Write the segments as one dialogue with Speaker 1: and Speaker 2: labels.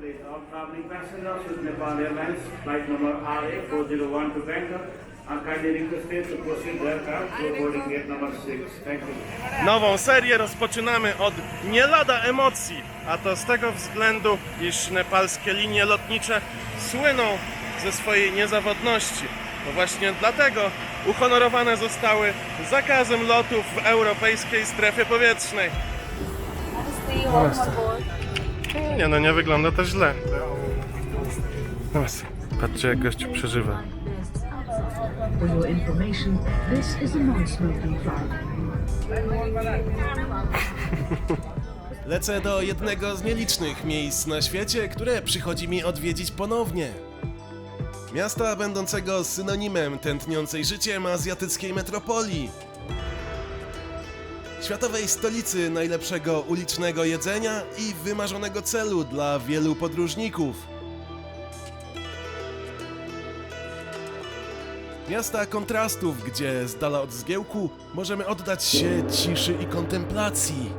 Speaker 1: please. All traveling passengers with Nepal Airlines, flight number RA401 to Bangkok, are kindly requested to proceed their aircraft through boarding gate number 6. Thank you.
Speaker 2: Nową serię rozpoczynamy od nie lada emocji, a to z tego względu, iż nepalskie linie lotnicze słyną ze swojej niezawodności. To właśnie dlatego uhonorowane zostały zakazem lotów w europejskiej strefie powietrznej. Nie no, nie wygląda to źle. Patrzcie, jak gościu przeżywa.
Speaker 3: For your information, this is a non-smoking flight.
Speaker 4: Lecę do jednego z nielicznych miejsc na świecie, które przychodzi mi odwiedzić ponownie. Miasta będącego synonimem tętniącej życiem azjatyckiej metropolii. Światowej stolicy najlepszego ulicznego jedzenia i wymarzonego celu dla wielu podróżników. Miasta kontrastów, gdzie z dala od zgiełku możemy oddać się ciszy i kontemplacji.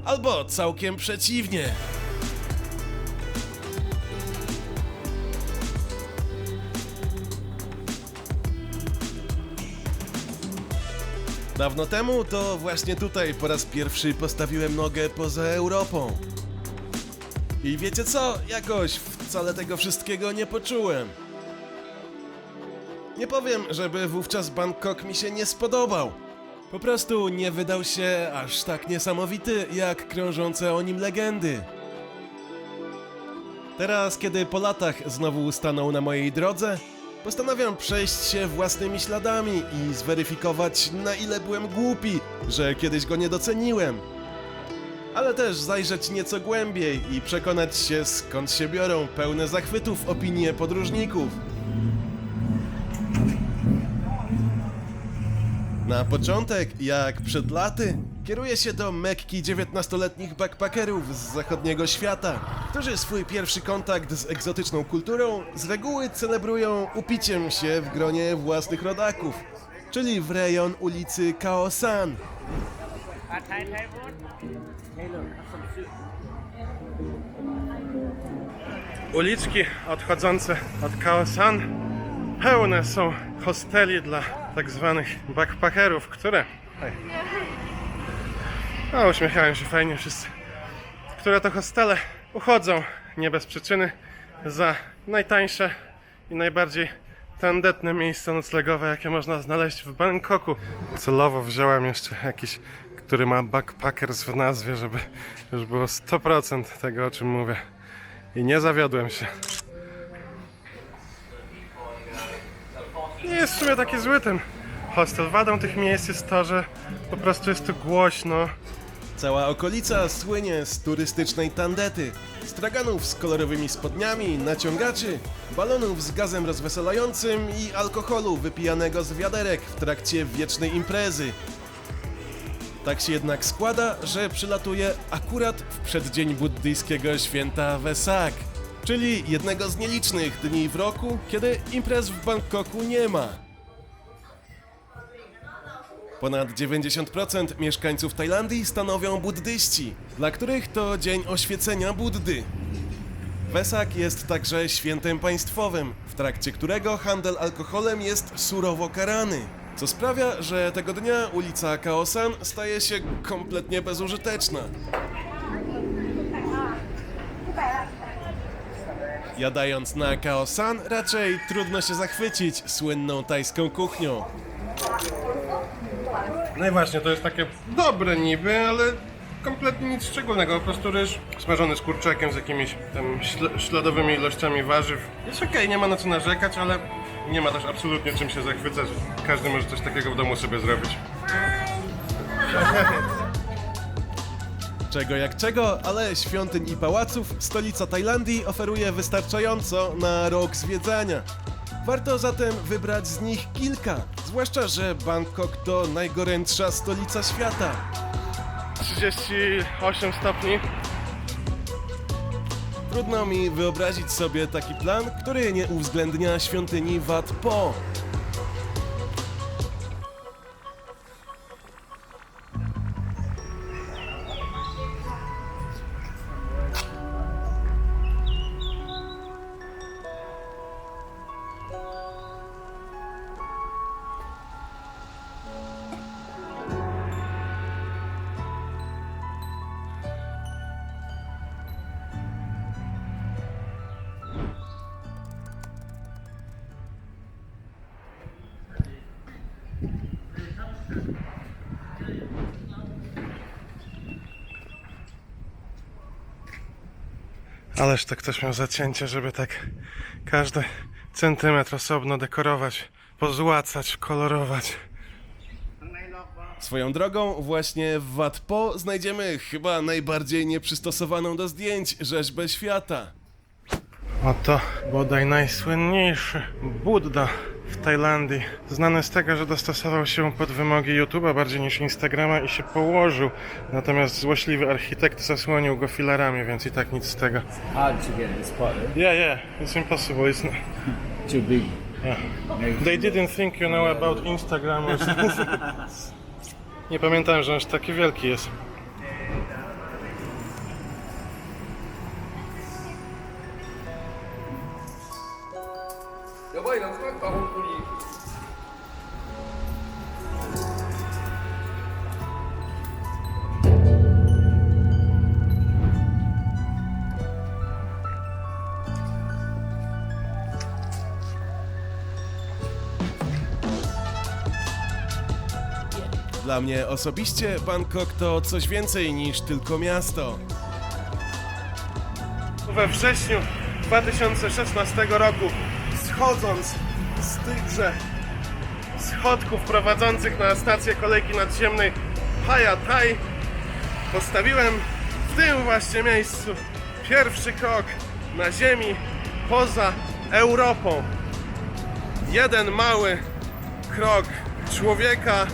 Speaker 4: Albo całkiem przeciwnie. Dawno temu to właśnie tutaj po raz pierwszy postawiłem nogę poza Europą. I wiecie co? Jakoś wcale tego wszystkiego nie poczułem. Nie powiem, żeby wówczas Bangkok mi się nie spodobał. Po prostu nie wydał się aż tak niesamowity, jak krążące o nim legendy. Teraz, kiedy po latach znowu stanął na mojej drodze, postanawiam przejść się własnymi śladami i zweryfikować, na ile byłem głupi, że kiedyś go nie doceniłem. Ale też zajrzeć nieco głębiej i przekonać się, skąd się biorą pełne zachwytów opinie podróżników. Na początek, jak przed laty, kieruję się do Mekki 19-letnich backpackerów z zachodniego świata, którzy swój pierwszy kontakt z egzotyczną kulturą z reguły celebrują upiciem się w gronie własnych rodaków, czyli w rejon ulicy Khao San.
Speaker 2: Uliczki odchodzące od Khao San pełne są hosteli dla tak zwanych backpackerów, które... uśmiechają się fajnie wszyscy. Które to hostele uchodzą nie bez przyczyny za najtańsze i najbardziej tandetne miejsce noclegowe, jakie można znaleźć w Bangkoku. Celowo wziąłem jeszcze jakiś, który ma backpackers w nazwie, żeby już było 100% tego, o czym mówię. I nie zawiodłem się. Nie jest w sumie taki zły ten hostel. Wadą tych miejsc jest to, że po prostu jest tu głośno.
Speaker 4: Cała okolica słynie z turystycznej tandety, straganów z kolorowymi spodniami, naciągaczy, balonów z gazem rozweselającym i alkoholu wypijanego z wiaderek w trakcie wiecznej imprezy. Tak się jednak składa, że przylatuję akurat w przeddzień buddyjskiego święta Wesak, czyli jednego z nielicznych dni w roku, kiedy imprez w Bangkoku nie ma. Ponad 90% mieszkańców Tajlandii stanowią buddyści, dla których to dzień oświecenia Buddy. Wesak jest także świętem państwowym, w trakcie którego handel alkoholem jest surowo karany, co sprawia, że tego dnia ulica Khao San staje się kompletnie bezużyteczna. Jadając na Khao San raczej trudno się zachwycić słynną tajską kuchnią.
Speaker 2: No i właśnie, to jest takie dobre niby, ale kompletnie nic szczególnego. Po prostu ryż smażony z kurczakiem, z jakimiś tam śladowymi ilościami warzyw. Jest okej, nie ma na co narzekać, ale nie ma też absolutnie czym się zachwycać. Każdy może coś takiego w domu sobie zrobić.
Speaker 4: Czego jak czego, ale świątyń i pałaców stolica Tajlandii oferuje wystarczająco na rok zwiedzania. Warto zatem wybrać z nich kilka, zwłaszcza że Bangkok to najgorętsza stolica świata.
Speaker 2: 38 stopni.
Speaker 4: Trudno mi wyobrazić sobie taki plan, który nie uwzględnia świątyni Wat Po.
Speaker 2: Ależ to ktoś miał zacięcie, żeby tak każdy centymetr osobno dekorować, pozłacać, kolorować.
Speaker 4: Swoją drogą, właśnie w Wat Po znajdziemy chyba najbardziej nieprzystosowaną do zdjęć rzeźbę świata.
Speaker 2: Oto bodaj najsłynniejszy Buddha w Tajlandii. Znany z tego, że dostosował się pod wymogi YouTube'a bardziej niż Instagrama i się położył. Natomiast złośliwy architekt zasłonił go filarami, więc i tak nic z tego.
Speaker 5: Hard to get the spot, eh?
Speaker 2: Yeah, it's impossible. It's not...
Speaker 5: Too big.
Speaker 2: They didn't think, you know, about Instagram or something. Nie pamiętałem, że aż taki wielki jest.
Speaker 4: Dla mnie osobiście Bangkok to coś więcej niż tylko miasto.
Speaker 2: We wrześniu 2016 roku, schodząc z tychże schodków prowadzących na stację kolejki nadziemnej Phaya Thai, postawiłem w tym właśnie miejscu pierwszy krok na ziemi poza Europą. Jeden mały krok człowieka,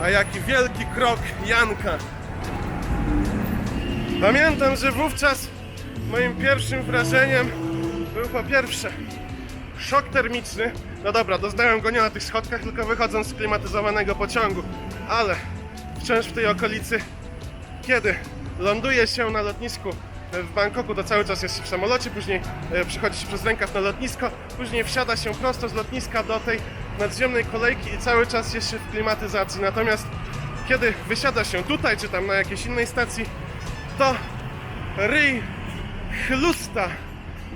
Speaker 2: a jaki wielki krok Janka. Pamiętam, że wówczas moim pierwszym wrażeniem był po pierwsze szok termiczny. No dobra, doznałem go nie na tych schodkach, tylko wychodząc z klimatyzowanego pociągu. Ale wciąż w tej okolicy, kiedy ląduje się na lotnisku w Bangkoku, to cały czas jest się w samolocie, później przychodzi się przez rękaw na lotnisko, później wsiada się prosto z lotniska do tej nadziemnej kolejki i cały czas jest się w klimatyzacji. Natomiast kiedy wysiada się tutaj, czy tam na jakiejś innej stacji, to ryj chlusta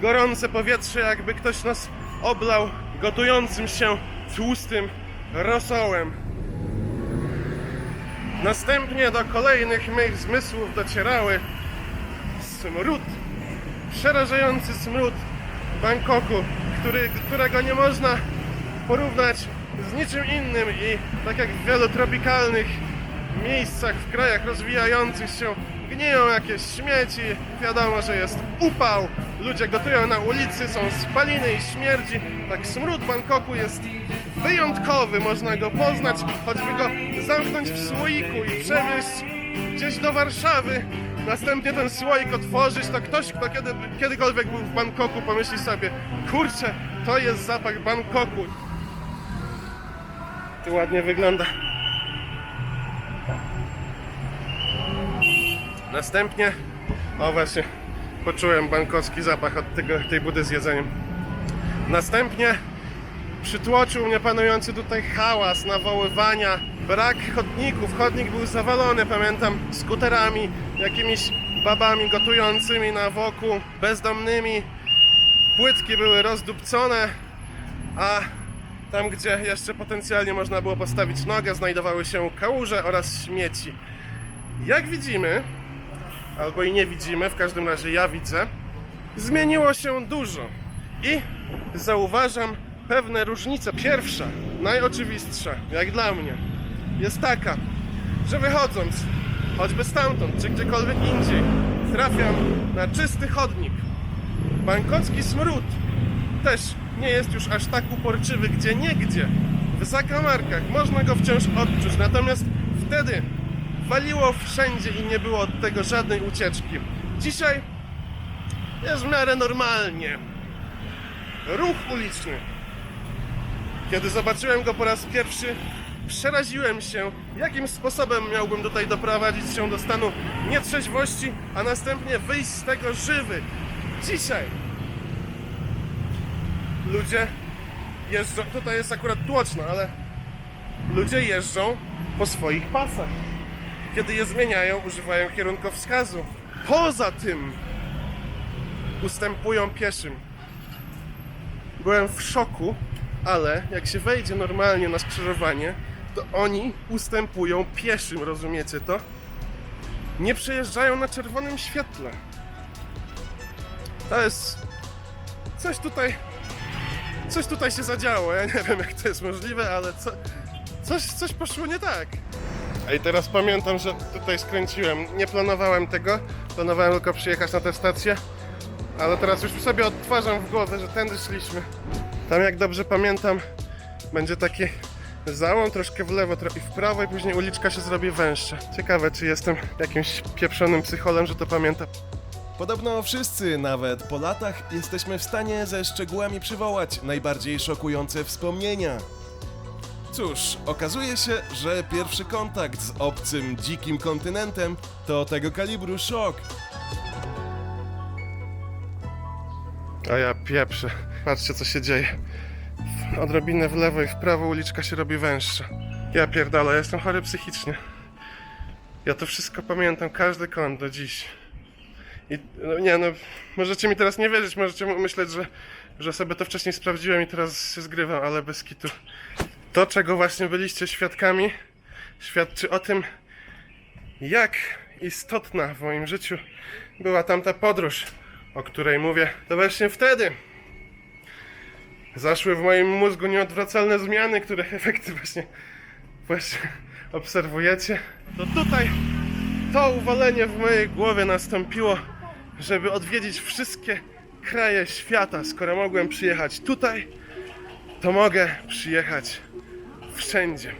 Speaker 2: gorące powietrze, jakby ktoś nas oblał gotującym się tłustym rosołem. Następnie do kolejnych moich zmysłów docierały smród, przerażający smród Bangkoku, którego nie można porównać z niczym innym i tak jak w wielu tropikalnych miejscach, w krajach rozwijających się, gniją jakieś śmieci, wiadomo, że jest upał, ludzie gotują na ulicy, są spaliny i śmierdzi. Tak smród Bangkoku jest wyjątkowy, można go poznać, choćby go zamknąć w słoiku i przewieźć gdzieś do Warszawy, następnie ten słoik otworzyć, to ktoś, kto kiedykolwiek był w Bangkoku, pomyśli sobie, kurczę, to jest zapach Bangkoku. Tu ładnie wygląda. Następnie, o właśnie, poczułem bangkocki zapach od tej budy z jedzeniem. Następnie przytłoczył mnie panujący tutaj hałas, nawoływania, brak chodników. Chodnik był zawalony, pamiętam, skuterami, jakimiś babami gotującymi na wokół, bezdomnymi. Płytki były rozdupcone, a tam, gdzie jeszcze potencjalnie można było postawić nogę, znajdowały się kałuże oraz śmieci. Jak widzimy, albo i nie widzimy, w każdym razie ja widzę, zmieniło się dużo i zauważam pewne różnice. Pierwsza, najoczywistsza, jak dla mnie, jest taka, że wychodząc, choćby stamtąd, czy gdziekolwiek indziej, trafiam na czysty chodnik. Bangkocki smród też nie jest już aż tak uporczywy, gdzieniegdzie, w zakamarkach można go wciąż odczuć, natomiast wtedy waliło wszędzie i nie było od tego żadnej ucieczki. Dzisiaj jest w miarę normalnie. Ruch uliczny. Kiedy zobaczyłem go po raz pierwszy, przeraziłem się, jakim sposobem miałbym tutaj doprowadzić się do stanu nietrzeźwości, a następnie wyjść z tego żywy. Dzisiaj ludzie jeżdżą, tutaj jest akurat tłoczno, ale ludzie jeżdżą po swoich pasach. Kiedy je zmieniają, używają kierunkowskazu. Poza tym ustępują pieszym. Byłem w szoku, ale jak się wejdzie normalnie na skrzyżowanie, to oni ustępują pieszym, rozumiecie to? Nie przejeżdżają na czerwonym świetle. To jest... Coś tutaj się zadziało, ja nie wiem jak to jest możliwe, ale coś poszło nie tak. A i teraz pamiętam, że tutaj skręciłem. Nie planowałem tego, planowałem tylko przyjechać na tę stację, ale teraz już sobie odtwarzam w głowę, że tędy szliśmy. Tam, jak dobrze pamiętam, będzie taki załom, troszkę w lewo, trochę w prawo i później uliczka się zrobi węższa. Ciekawe, czy jestem jakimś pieprzonym psycholem, że to pamiętam.
Speaker 4: Podobno wszyscy, nawet po latach, jesteśmy w stanie ze szczegółami przywołać najbardziej szokujące wspomnienia. Cóż, okazuje się, że pierwszy kontakt z obcym, dzikim kontynentem to tego kalibru szok.
Speaker 2: A ja pieprzę. Patrzcie, co się dzieje. Odrobinę w lewo i w prawo uliczka się robi węższa. Ja pierdolę, ja jestem chory psychicznie. Ja to wszystko pamiętam, każdy kąt do dziś. I możecie mi teraz nie wierzyć, możecie myśleć, że sobie to wcześniej sprawdziłem i teraz się zgrywam, ale bez kitu. To, czego właśnie byliście świadkami, świadczy o tym, jak istotna w moim życiu była tamta podróż, o której mówię. To właśnie wtedy zaszły w moim mózgu nieodwracalne zmiany, które efekty właśnie obserwujecie. To tutaj to uwalenie w mojej głowie nastąpiło, żeby odwiedzić wszystkie kraje świata. Skoro mogłem przyjechać tutaj, to mogę przyjechać wszędzie.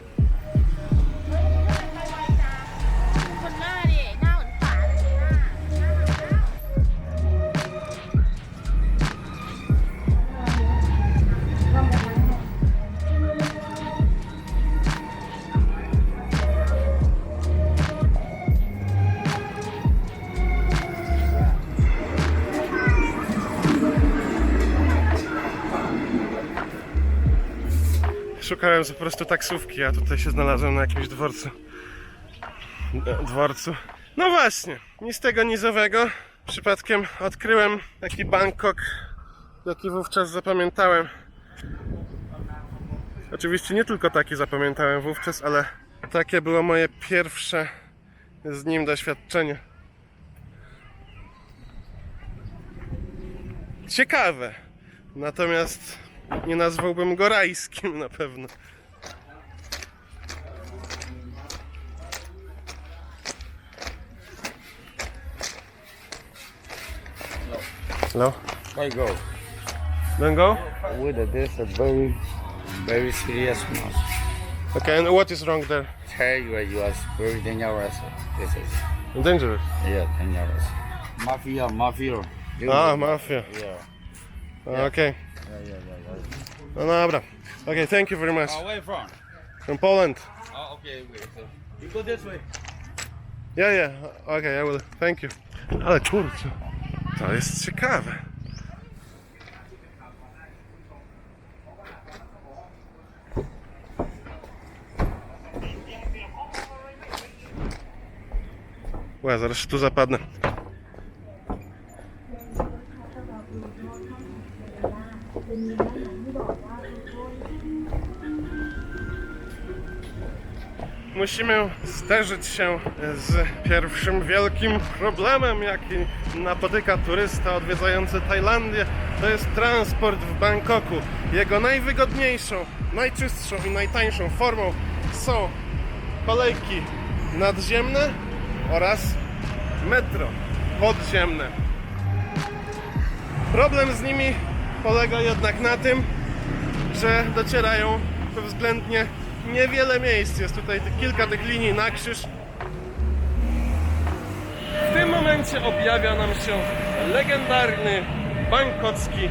Speaker 2: Szukałem po prostu taksówki, a tutaj się znalazłem na jakimś dworcu. No właśnie, ni z tego, ni z owego. Przypadkiem odkryłem taki Bangkok, jaki wówczas zapamiętałem. Oczywiście nie tylko taki zapamiętałem wówczas, ale takie było moje pierwsze z nim doświadczenie. Ciekawe, natomiast nie nazwałbym go rajskim na pewno. Hello?
Speaker 5: Why go?
Speaker 2: Don't go?
Speaker 5: With this a very, very serious mass.
Speaker 2: Okay, and what is wrong there?
Speaker 5: Tell you was very dangerous. This is
Speaker 2: Dangerous.
Speaker 5: dangerous. Mafia.
Speaker 2: Ah, mafia.
Speaker 5: Yeah.
Speaker 2: Okay. No dobra. Okay, thank you very much.
Speaker 5: Where from?
Speaker 2: From Poland.
Speaker 5: Oh, okay. You go this way.
Speaker 2: Yeah. Okay, I will. Thank you. Ale kurczę, to jest ciekawe. Ła, zaraz się tu zapadnę. Musimy zderzyć się z pierwszym wielkim problemem, jaki napotyka turysta odwiedzający Tajlandię. To jest transport w Bangkoku. Jego najwygodniejszą, najczystszą i najtańszą formą są kolejki nadziemne oraz metro podziemne. Problem z nimi polega jednak na tym, że docierają we względnie niewiele miejsc. Jest tutaj kilka tych linii na krzyż. W tym momencie objawia nam się legendarny bangkocki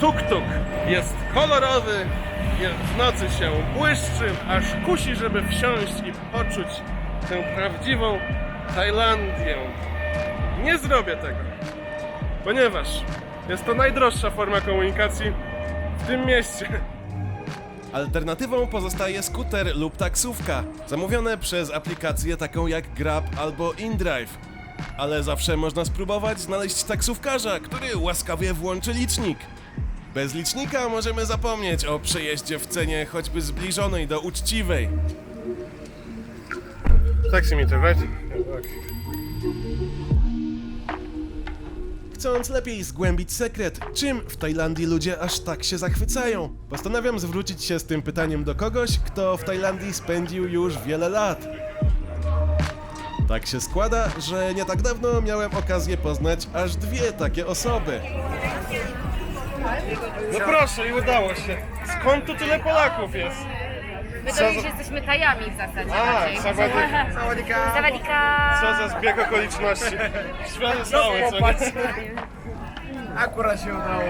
Speaker 2: tuk-tuk. Jest kolorowy, w nocy się błyszczy, aż kusi, żeby wsiąść i poczuć tę prawdziwą Tajlandię. Nie zrobię tego, ponieważ jest to najdroższa forma komunikacji w tym mieście.
Speaker 4: Alternatywą pozostaje skuter lub taksówka, zamówione przez aplikację taką jak Grab albo InDrive. Ale zawsze można spróbować znaleźć taksówkarza, który łaskawie włączy licznik. Bez licznika możemy zapomnieć o przejeździe w cenie choćby zbliżonej do uczciwej.
Speaker 2: Taximeter, right?
Speaker 4: Chcąc lepiej zgłębić sekret, czym w Tajlandii ludzie aż tak się zachwycają, postanawiam zwrócić się z tym pytaniem do kogoś, kto w Tajlandii spędził już wiele lat. Tak się składa, że nie tak dawno miałem okazję poznać aż dwie takie osoby.
Speaker 2: No proszę, i udało się. Skąd tu tyle Polaków jest?
Speaker 6: My to już jesteśmy Tajami w zasadzie
Speaker 2: A,
Speaker 6: raczej.
Speaker 2: sawadika.
Speaker 6: Sawadika!
Speaker 2: Co za zbieg okoliczności. Świat stały, co nie?
Speaker 7: Akurat się udało.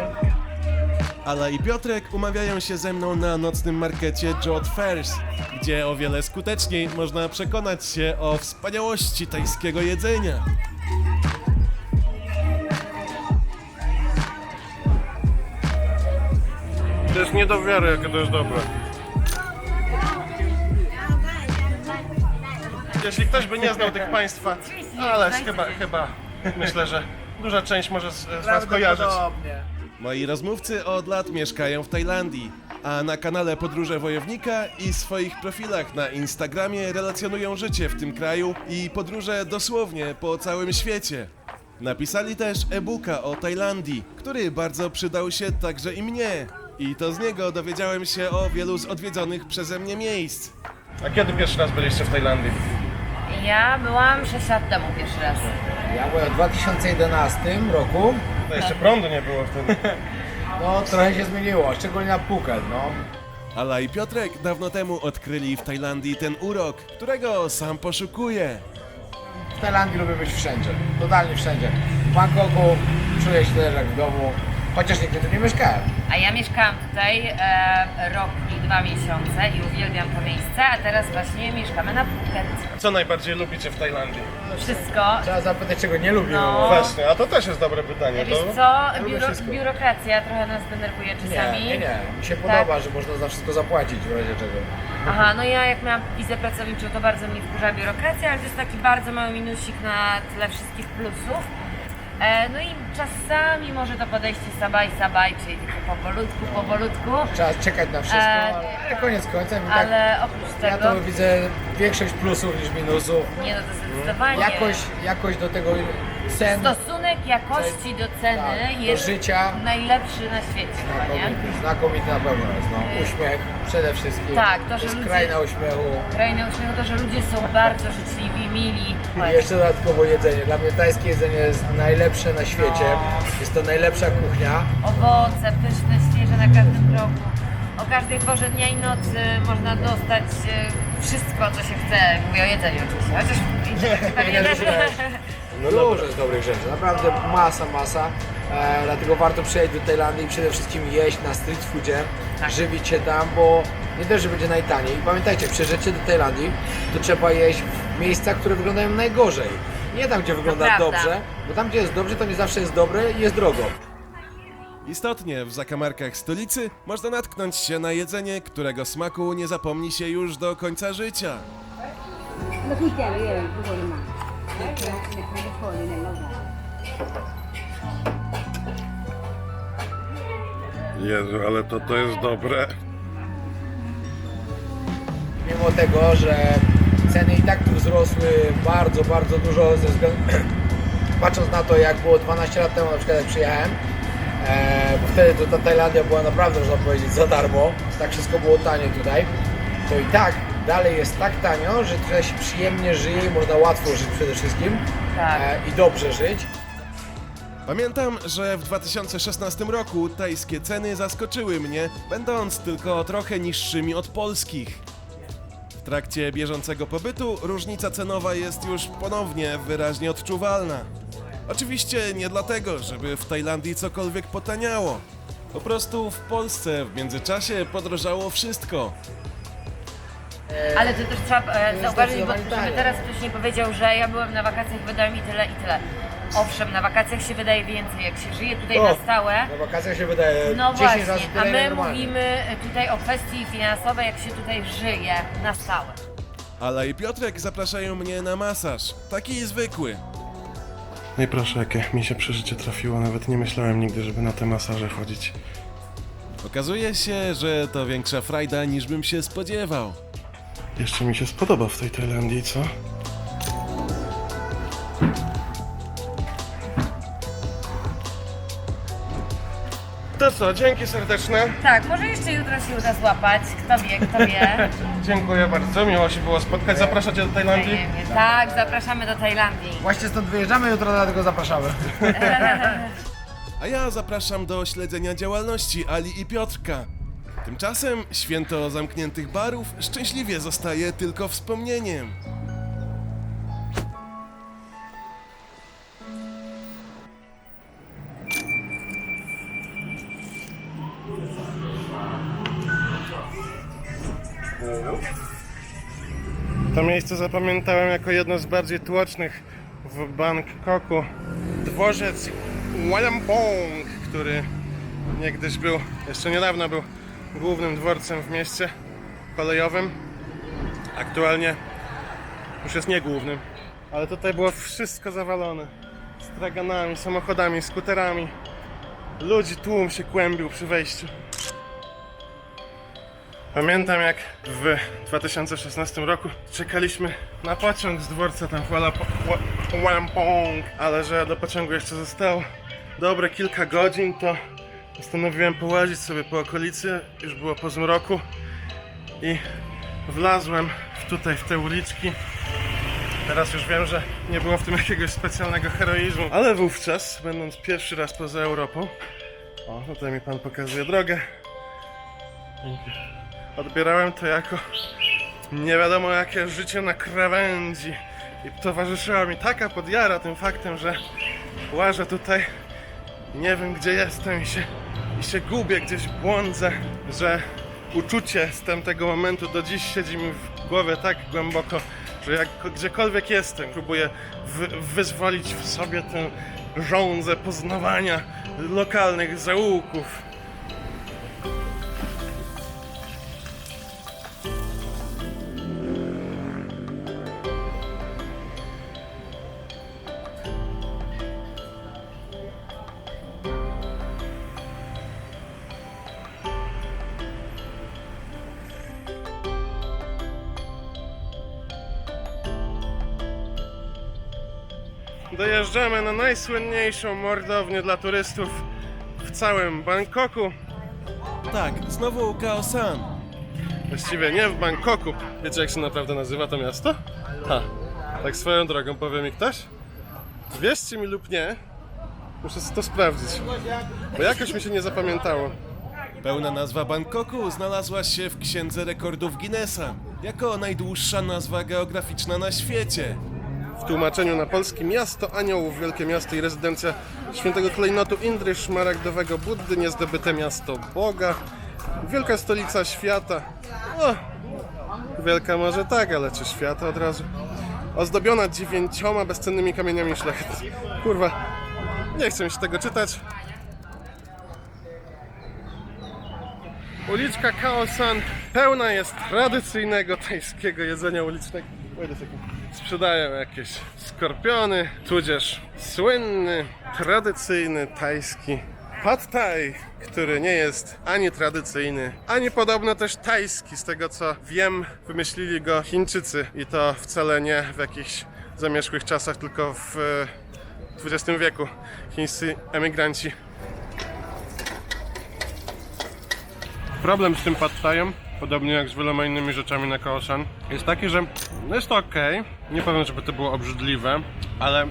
Speaker 4: Ala i Piotrek umawiają się ze mną na nocnym markecie Jot Fairs, gdzie o wiele skuteczniej można przekonać się o wspaniałości tajskiego jedzenia.
Speaker 2: To jest nie do wiary, jakie to jest dobre. Jeśli ktoś by nie znał tych państwa, ale chyba myślę, że duża część może z was kojarzyć.
Speaker 4: Moi rozmówcy od lat mieszkają w Tajlandii, a na kanale Podróże Wojownika i swoich profilach na Instagramie relacjonują życie w tym kraju i podróże dosłownie po całym świecie. Napisali też e-booka o Tajlandii, który bardzo przydał się także i mnie. I to z niego dowiedziałem się o wielu z odwiedzonych przeze mnie miejsc.
Speaker 2: A kiedy pierwszy raz byliście w Tajlandii?
Speaker 6: Ja byłam 6 lat temu pierwszy raz.
Speaker 7: Ja byłem w 2011 roku.
Speaker 2: To jeszcze prądu nie było wtedy.
Speaker 7: No trochę się zmieniło, szczególnie na Phuket, no.
Speaker 4: Ala i Piotrek dawno temu odkryli w Tajlandii ten urok, którego sam poszukuję.
Speaker 7: W Tajlandii lubię być wszędzie, totalnie wszędzie. W Bangkoku czuję się też jak w domu, chociaż nigdy tu nie mieszkałem.
Speaker 6: A ja mieszkałam tutaj rok i 2 miesiące i uwielbiam to miejsce, a teraz właśnie mieszkamy na Phuket.
Speaker 2: Co najbardziej lubicie w Tajlandii?
Speaker 6: Wszystko.
Speaker 7: Trzeba zapytać, czego nie lubię.
Speaker 6: No.
Speaker 7: bo-
Speaker 2: Właśnie, a to też jest dobre pytanie.
Speaker 6: Wiesz
Speaker 2: To...
Speaker 6: co,
Speaker 7: wszystko.
Speaker 6: biurokracja trochę nas denerwuje czasami.
Speaker 7: Nie. Mi się podoba, że można za wszystko zapłacić w razie czego.
Speaker 6: Aha, no ja jak miałam wizę pracowniczą, to bardzo mnie wkurza biurokracja, ale to jest taki bardzo mały minusik na tle wszystkich plusów. No i czasami może to podejście sabaj, czyli tylko powolutku,
Speaker 7: Trzeba czekać na wszystko, ale koniec końcem i tak
Speaker 6: ale oprócz
Speaker 7: ja
Speaker 6: tego,
Speaker 7: to widzę większość plusów niż minusów.
Speaker 6: nie no to zdecydowanie,
Speaker 7: Jakość do tego cen,
Speaker 6: stosunek jakości do ceny
Speaker 7: tak, do
Speaker 6: jest
Speaker 7: życia.
Speaker 6: najlepszy na świecie chyba, nie?
Speaker 7: Znakomity na pewno jest, no. Uśmiech przede wszystkim.
Speaker 6: Tak, to, że
Speaker 7: jest
Speaker 6: ludzie-
Speaker 7: kraina uśmiechu.
Speaker 6: Kraina uśmiechu to, że ludzie są bardzo życzliwi, mili.
Speaker 7: I jeszcze dodatkowo jedzenie. Dla mnie tajskie jedzenie jest najlepsze na świecie. Jest to najlepsza kuchnia.
Speaker 6: Owoce pyszne, świeże na każdym kroku. O każdej porze dnia i nocy można dostać wszystko, co się chce. Mówię o jedzeniu oczywiście, chociaż pewnie też.
Speaker 7: Dużo jest dobrych rzeczy, naprawdę masa. Dlatego warto przyjechać do Tajlandii i przede wszystkim jeść na street foodzie,
Speaker 6: Tak.
Speaker 7: żywić się tam, bo nie też, że będzie najtaniej. I pamiętajcie, jak przyjeżdżacie do Tajlandii, to trzeba jeść w miejscach, które wyglądają najgorzej. Nie tam, gdzie wygląda
Speaker 6: prawda.
Speaker 7: dobrze, bo tam, gdzie jest dobrze, to nie zawsze jest dobre i jest drogo.
Speaker 4: Istotnie, w zakamarkach stolicy można natknąć się na jedzenie, którego smaku nie zapomni się już do końca życia.
Speaker 8: แล้วพี่แกเลยทุกคนมาแล้วแกไม่ได้พอเลยในเรา
Speaker 2: Jezu, ale to jest dobre.
Speaker 7: Mimo tego, że ceny i tak tu wzrosły bardzo dużo ze względu... Patrząc na to, jak było 12 lat temu, na przykład jak przyjechałem, bo wtedy to ta Tajlandia była naprawdę, można powiedzieć, za darmo, tak wszystko było tanie tutaj, to i tak dalej jest tak tanio, że tutaj się przyjemnie żyje i można łatwo żyć przede wszystkim
Speaker 6: Tak.
Speaker 7: i dobrze żyć.
Speaker 4: Pamiętam, że w 2016 roku tajskie ceny zaskoczyły mnie, będąc tylko trochę niższymi od polskich. W trakcie bieżącego pobytu różnica cenowa jest już ponownie wyraźnie odczuwalna. Oczywiście nie dlatego, żeby w Tajlandii cokolwiek potaniało. Po prostu w Polsce w międzyczasie podrożało wszystko.
Speaker 6: Ale to też trzeba zauważyć, bo
Speaker 7: zdecydowanie
Speaker 6: żeby
Speaker 7: tanie.
Speaker 6: teraz ktoś nie powiedział, że ja byłem na wakacjach, wydałem i tyle. Owszem, na wakacjach się wydaje więcej, jak się żyje tutaj na stałe.
Speaker 7: Na wakacjach się wydaje
Speaker 6: No
Speaker 7: 10
Speaker 6: właśnie,
Speaker 7: razy
Speaker 6: a
Speaker 7: tyle
Speaker 6: my
Speaker 7: normalnie.
Speaker 6: mówimy tutaj o kwestii finansowej, jak się tutaj żyje na stałe.
Speaker 4: Ala i Piotrek zapraszają mnie na masaż, taki zwykły.
Speaker 2: No i proszę, jakie mi się przeżycie trafiło. Nawet nie myślałem nigdy, żeby na te masaże chodzić.
Speaker 4: Okazuje się, że to większa frajda niż bym się spodziewał.
Speaker 2: Jeszcze mi się spodoba w tej Tajlandii, co? To co, dzięki serdeczne.
Speaker 6: Tak, może jeszcze jutro się uda złapać. Kto wie, kto wie.
Speaker 2: Dziękuję bardzo, miło się było spotkać. Zapraszacie do Tajlandii?
Speaker 6: Tak, zapraszamy do Tajlandii.
Speaker 7: Właśnie stąd wyjeżdżamy, jutro dlatego zapraszamy.
Speaker 4: A ja zapraszam do śledzenia działalności Ali i Piotrka. Tymczasem święto zamkniętych barów szczęśliwie zostaje tylko wspomnieniem.
Speaker 2: To miejsce zapamiętałem jako jedno z bardziej tłocznych w Bangkoku. Dworzec Walampong, który niegdyś był, jeszcze niedawno był głównym dworcem w mieście kolejowym. Aktualnie już jest nie głównym, ale tutaj było wszystko zawalone. Straganami, samochodami, skuterami. Ludzi tłum się kłębił przy wejściu. Pamiętam, jak w 2016 roku czekaliśmy na pociąg z dworca tam w Walampong, ale że do pociągu jeszcze zostało dobre kilka godzin, to postanowiłem połazić sobie po okolicy, już było po zmroku i wlazłem tutaj w te uliczki. Teraz już wiem, że nie było w tym jakiegoś specjalnego heroizmu, ale wówczas, będąc pierwszy raz poza Europą, o, tutaj mi pan pokazuje drogę, odbierałem to jako nie wiadomo jakie życie na krawędzi i towarzyszyła mi taka podjara tym faktem, że łażę tutaj, nie wiem gdzie jestem i się gubię, gdzieś błądzę, że uczucie z tamtego momentu do dziś siedzi mi w głowie tak głęboko, że jak gdziekolwiek jestem, próbuję wyzwolić w sobie tę żądzę poznawania lokalnych zaułków. Dojeżdżamy na najsłynniejszą mordownię dla turystów w całym Bangkoku.
Speaker 4: Tak, znowu Khao San.
Speaker 2: Właściwie nie w Bangkoku. Wiecie jak się naprawdę nazywa to miasto? Ha, tak swoją drogą powie mi ktoś? Wierzcie mi lub nie, muszę to sprawdzić, bo jakoś mi się nie zapamiętało.
Speaker 4: Pełna nazwa Bangkoku znalazła się w Księdze Rekordów Guinnessa jako najdłuższa nazwa geograficzna na świecie.
Speaker 2: W tłumaczeniu na polski miasto aniołów, wielkie miasto i rezydencja świętego klejnotu Indry, szmaragdowego Buddy, niezdobyte miasto Boga, wielka stolica świata. O, wielka może tak, ale czy świata od razu? Ozdobiona 9 bezcennymi kamieniami szlachetnymi. Kurwa, nie chcę mi się tego czytać. Uliczka Khao San pełna jest tradycyjnego tajskiego jedzenia ulicznego. Sprzedają jakieś skorpiony, tudzież słynny, tradycyjny tajski pad thai, który nie jest ani tradycyjny, ani podobno też tajski. Z tego co wiem, wymyślili go Chińczycy i to wcale nie w jakichś zamierzchłych czasach, tylko w XX wieku. Chińscy emigranci. Problem z tym pad thaiem, podobnie jak z wieloma innymi rzeczami na Khao San, jest taki, że jest to okej. Nie powiem, żeby to było obrzydliwe, ale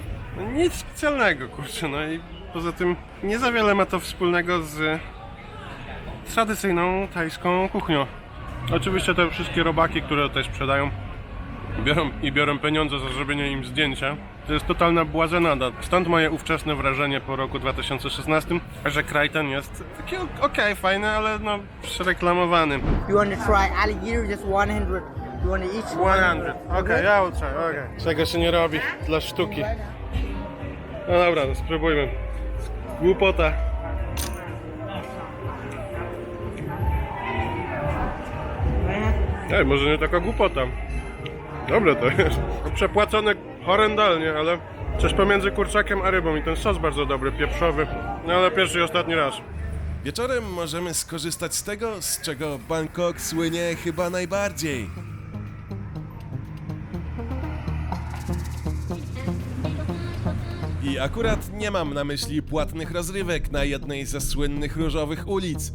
Speaker 2: nic specjalnego, kurczę, no i poza tym nie za wiele ma to wspólnego z tradycyjną tajską kuchnią. Oczywiście te wszystkie robaki, które tutaj sprzedają, biorą pieniądze za zrobienie im zdjęcia. To jest totalna błazenada. Stąd moje ówczesne wrażenie po roku 2016, że kraj ten jest taki okej, fajny, ale no przereklamowany.
Speaker 9: You want to try alligator, just 100. You want to eat
Speaker 2: 100. Okej, ja will try, okej. Czego się nie robi dla sztuki. No dobra, no spróbujmy. Głupota. Ej, może nie taka głupota. Dobre to jest. Przepłacone horrendalnie, ale coś pomiędzy kurczakiem a rybą i ten sos bardzo dobry, pieprzowy. No ale pierwszy i ostatni raz.
Speaker 4: Wieczorem możemy skorzystać z tego, z czego Bangkok słynie chyba najbardziej. I akurat nie mam na myśli płatnych rozrywek na jednej ze słynnych różowych ulic.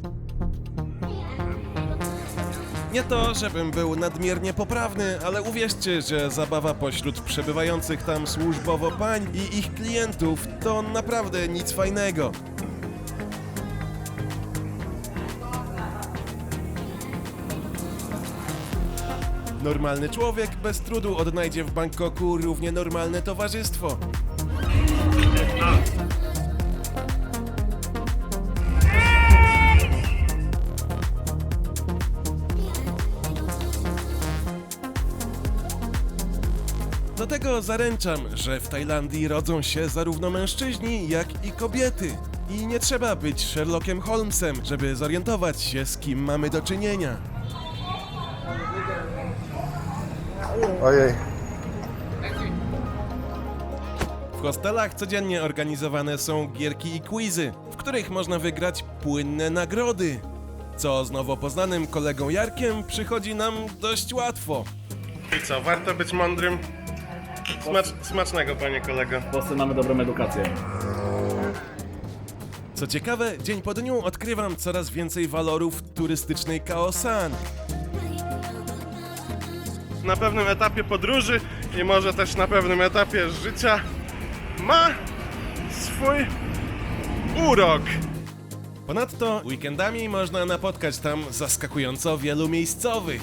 Speaker 4: Nie to, żebym był nadmiernie poprawny, ale uwierzcie, że zabawa pośród przebywających tam służbowo pań i ich klientów to naprawdę nic fajnego. Normalny człowiek bez trudu odnajdzie w Bangkoku równie normalne towarzystwo. Do tego zaręczam, że w Tajlandii rodzą się zarówno mężczyźni, jak i kobiety. I nie trzeba być Sherlockiem Holmesem, żeby zorientować się, z kim mamy do czynienia.
Speaker 5: Ojej.
Speaker 4: W hostelach codziennie organizowane są gierki i quizy, w których można wygrać płynne nagrody. Co z nowo poznanym kolegą Jarkiem przychodzi nam dość łatwo.
Speaker 2: I co, warto być mądrym? Smacznego, panie kolego.
Speaker 10: W Polsce mamy dobrą edukację.
Speaker 4: Co ciekawe, dzień po dniu odkrywam coraz więcej walorów turystycznej Khao San.
Speaker 2: Na pewnym etapie podróży i może też na pewnym etapie życia ma swój urok.
Speaker 4: Ponadto weekendami można napotkać tam zaskakująco wielu miejscowych.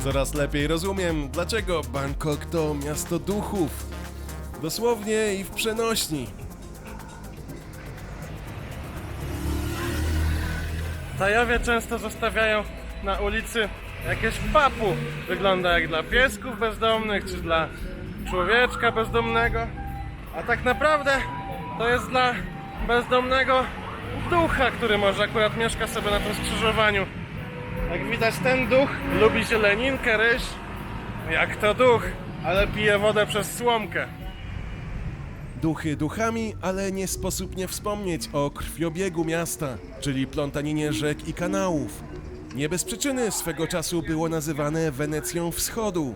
Speaker 4: Coraz lepiej rozumiem, dlaczego Bangkok to miasto duchów. Dosłownie i w przenośni.
Speaker 2: Tajowie często zostawiają na ulicy jakieś papu. Wygląda jak dla piesków bezdomnych, czy dla człowieczka bezdomnego. A tak naprawdę to jest dla bezdomnego ducha, który może akurat mieszka sobie na tym skrzyżowaniu. Jak widać, ten duch lubi zieleninkę, ryż, jak to duch, ale pije wodę przez słomkę.
Speaker 4: Duchy duchami, ale nie sposób nie wspomnieć o krwiobiegu miasta, czyli plątaninie rzek i kanałów. Nie bez przyczyny swego czasu było nazywane Wenecją Wschodu.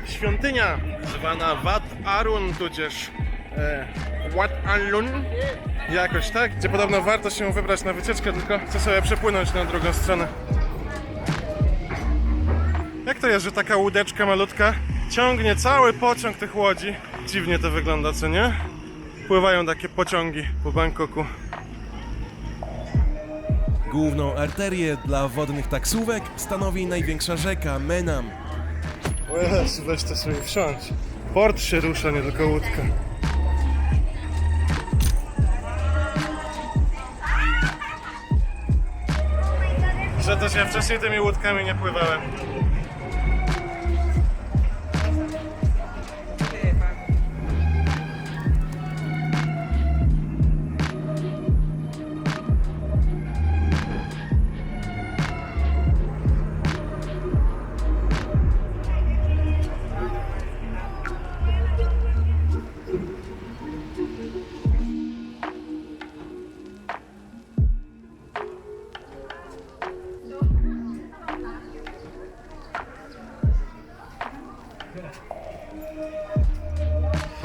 Speaker 2: Świątynia zwana Wat Arun, tudzież Wat Arun, jakoś tak, gdzie podobno warto się wybrać na wycieczkę, tylko chcę sobie przepłynąć na drugą stronę. Jak to jest, że taka łódeczka malutka ciągnie cały pociąg tych łodzi? Dziwnie to wygląda, co nie? Pływają takie pociągi po Bangkoku.
Speaker 4: Główną arterię dla wodnych taksówek stanowi największa rzeka Menam.
Speaker 2: O Jezu, weź to sobie wsiądź. Port się rusza, nie tylko łódka. Że też ja wcześniej tymi łódkami nie pływałem.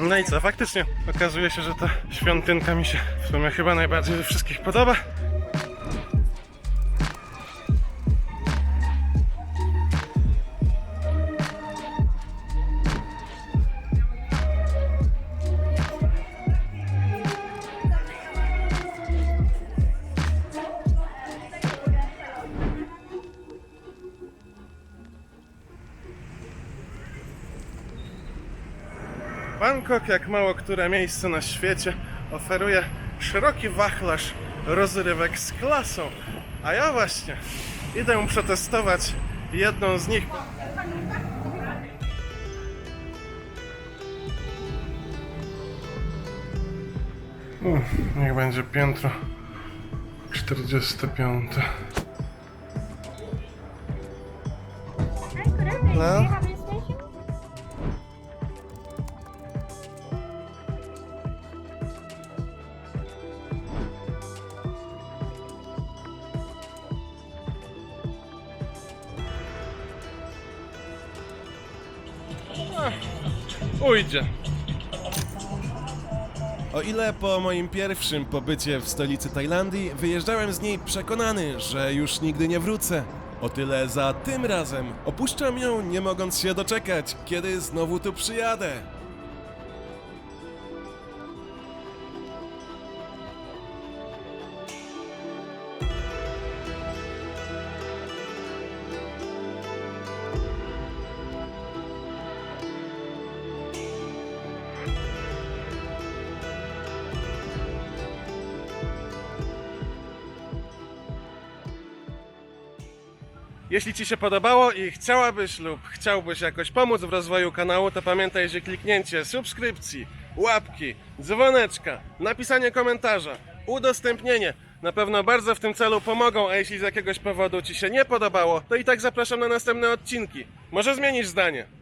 Speaker 2: No i co, faktycznie okazuje się, że ta świątynka mi się w sumie chyba najbardziej ze wszystkich podoba. Bangkok, jak mało które miejsce na świecie, oferuje szeroki wachlarz rozrywek z klasą. A ja właśnie idę przetestować jedną z nich. Niech będzie piętro 45. Hello? Ujdzie.
Speaker 4: O ile po moim pierwszym pobycie w stolicy Tajlandii wyjeżdżałem z niej przekonany, że już nigdy nie wrócę, o tyle za tym razem opuszczam ją, nie mogąc się doczekać, kiedy znowu tu przyjadę.
Speaker 2: Jeśli Ci się podobało i chciałabyś lub chciałbyś jakoś pomóc w rozwoju kanału, to pamiętaj, że kliknięcie subskrypcji, łapki, dzwoneczka, napisanie komentarza, udostępnienie na pewno bardzo w tym celu pomogą, a jeśli z jakiegoś powodu Ci się nie podobało, to i tak zapraszam na następne odcinki. Może zmienisz zdanie.